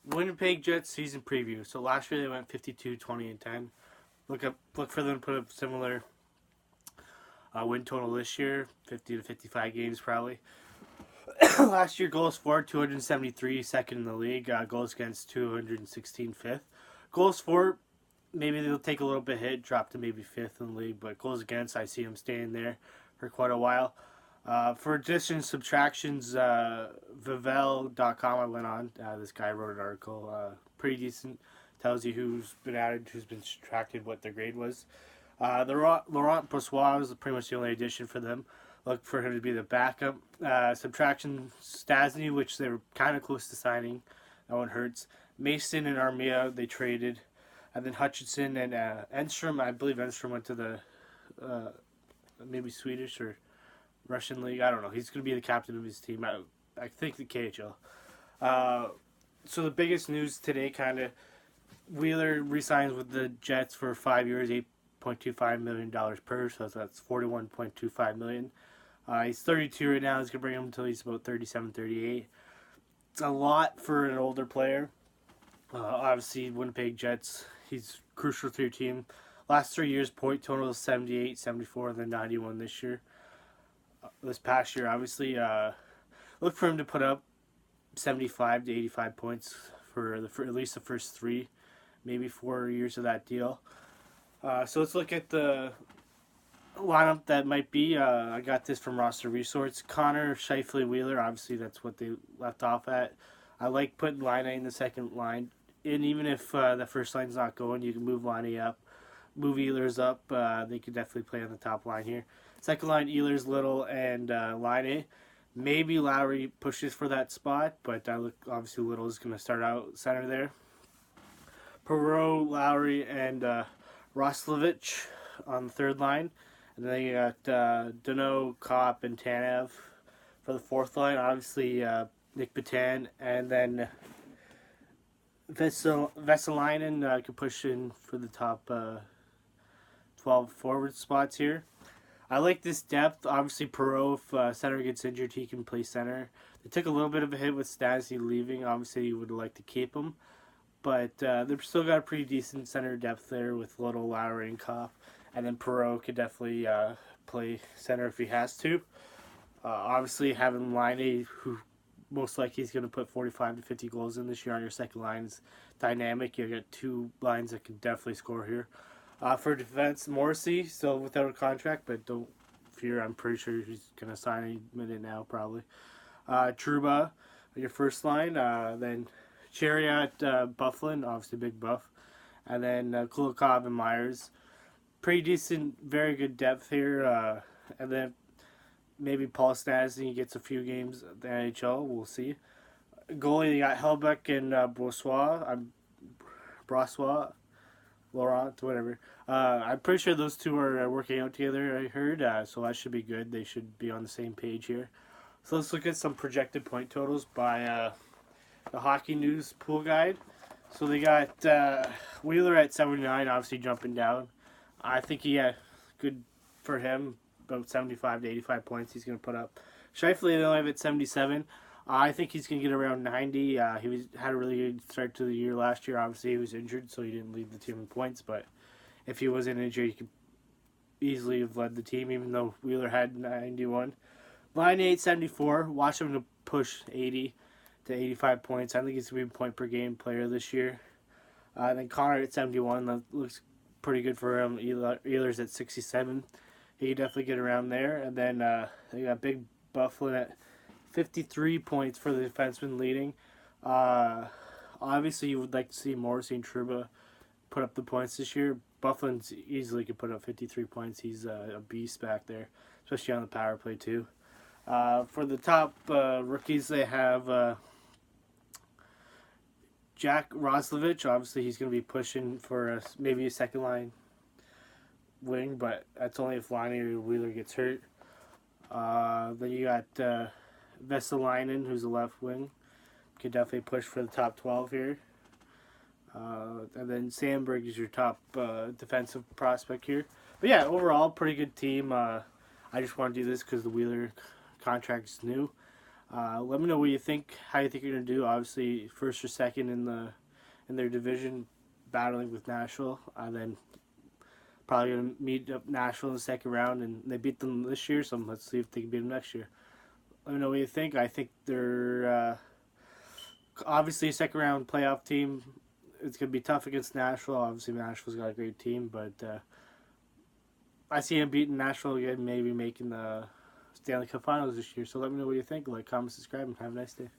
Winnipeg Jets season preview. So last year they went 52, 20, and 10. Look for them to put up similar win total this year, 50 to 55 games probably. Last year goals for 273, second in the league. Goals against 216, fifth. Goals for, maybe they'll take a little bit hit, drop to maybe fifth in the league, but goals against, I see them staying there for quite a while. For addition subtractions, Vivel.com I went on. This guy wrote an article, pretty decent. Tells you who's been added, who's been subtracted, what their grade was. Laurent Brossoit was pretty much the only addition for them. Look for him to be the backup. Subtraction Stasny, which they were kind of close to signing. That one hurts. Mason and Armia, they traded. And then Hutchinson and Enstrom. I believe Enstrom went to the maybe Swedish or Russian league. I don't know. He's going to be the captain of his team. I think the KHL. So the biggest news today, kind of, Wheeler resigns with the Jets for 5 years, $8.25 million per, so that's $41.25 million. He's 32 right now. He's going to bring him until he's about 37, 38. It's a lot for an older player. Obviously, Winnipeg Jets, he's crucial to your team. Last 3 years, point total is 78, 74, and then 91 this year. This past year, obviously, look for him to put up 75 to 85 points for at least the first 3, maybe 4 years of that deal. So let's look at the lineup that might be. I got this from Roster Resorts. Connor, Scheifele, Wheeler. Obviously, that's what they left off at. I like putting Line A in the second line. And even if the first line's not going, you can move Line A up. Move Ehlers up. They could definitely play on the top line here. Second line, Ehlers, Little, and Line A. Maybe Lowry pushes for that spot, but obviously Little is going to start out center there. Perreault, Lowry, and Roslovich on the third line. And then you got Dano, Kopp, and Tanev for the fourth line. Obviously, Nick Patan. And then Vesalainen can push in for the top 12 forward spots here. I like this depth. Obviously, Perreault, if center gets injured, he can play center. They took a little bit of a hit with Stasny leaving. Obviously, you would like to keep him. But they've still got a pretty decent center depth there with Little, Lowry, and Kopp. And then Perreault could definitely play center if he has to. Obviously, having Line, who most likely is going to put 45 to 50 goals in this year on your second line, is dynamic. You got 2 lines that can definitely score here. For defense, Morrissey, still without a contract, but don't fear. I'm pretty sure he's going to sign any minute now, probably. Trouba, your first line. Then Chariot, Bufflin, obviously big buff. And then Kulikov and Myers. Pretty decent, very good depth here. And then maybe Paul Stastny gets a few games at the NHL. We'll see. Goalie, you got Helbeck and Brossoit. Laurent, whatever. I'm pretty sure those two are working out together, I heard, so that should be good. They should be on the same page here. So let's look at some projected point totals by the Hockey News Pool Guide. So they got Wheeler at 79, obviously jumping down. I think good for him, about 75 to 85 points he's going to put up. Scheifele, they only have at 77. I think he's going to get around 90. He had a really good start to the year last year. Obviously, he was injured, so he didn't lead the team in points. But if he wasn't injured, he could easily have led the team, even though Wheeler had 91. Line 874. Watch him to push 80 to 85 points. I think he's going to be a point per game player this year. Then Connor at 71. That looks pretty good for him. Ehlers at 67. He could definitely get around there. And then they got Big Bufflin at 53 points for the defenseman leading. Obviously, you would like to see Morrissey and Trouba put up the points this year. Bufflin's easily could put up 53 points. He's a beast back there, especially on the power play too. For the top rookies, they have Jack Roslovich. Obviously, he's going to be pushing for maybe a second line wing, but that's only if Lonnie or Wheeler gets hurt. Then you got Vesalainen, who's a left wing. Could definitely push for the top 12 here. And then Sandberg is your top defensive prospect here. But yeah, overall, pretty good team. I just want to do this because the Wheeler contract is new. Let me know what you think, how you think you're gonna do. Obviously, first or second in their division, battling with Nashville. Then probably gonna meet up Nashville in the second round, and they beat them this year. So let's see if they can beat them next year. Let me know what you think. I think they're obviously a second round playoff team. It's gonna be tough against Nashville. Obviously, Nashville's got a great team, but I see him beating Nashville again, maybe making the Stanley Cup Finals this year. So let me know what you think. Like, comment, subscribe, and have a nice day.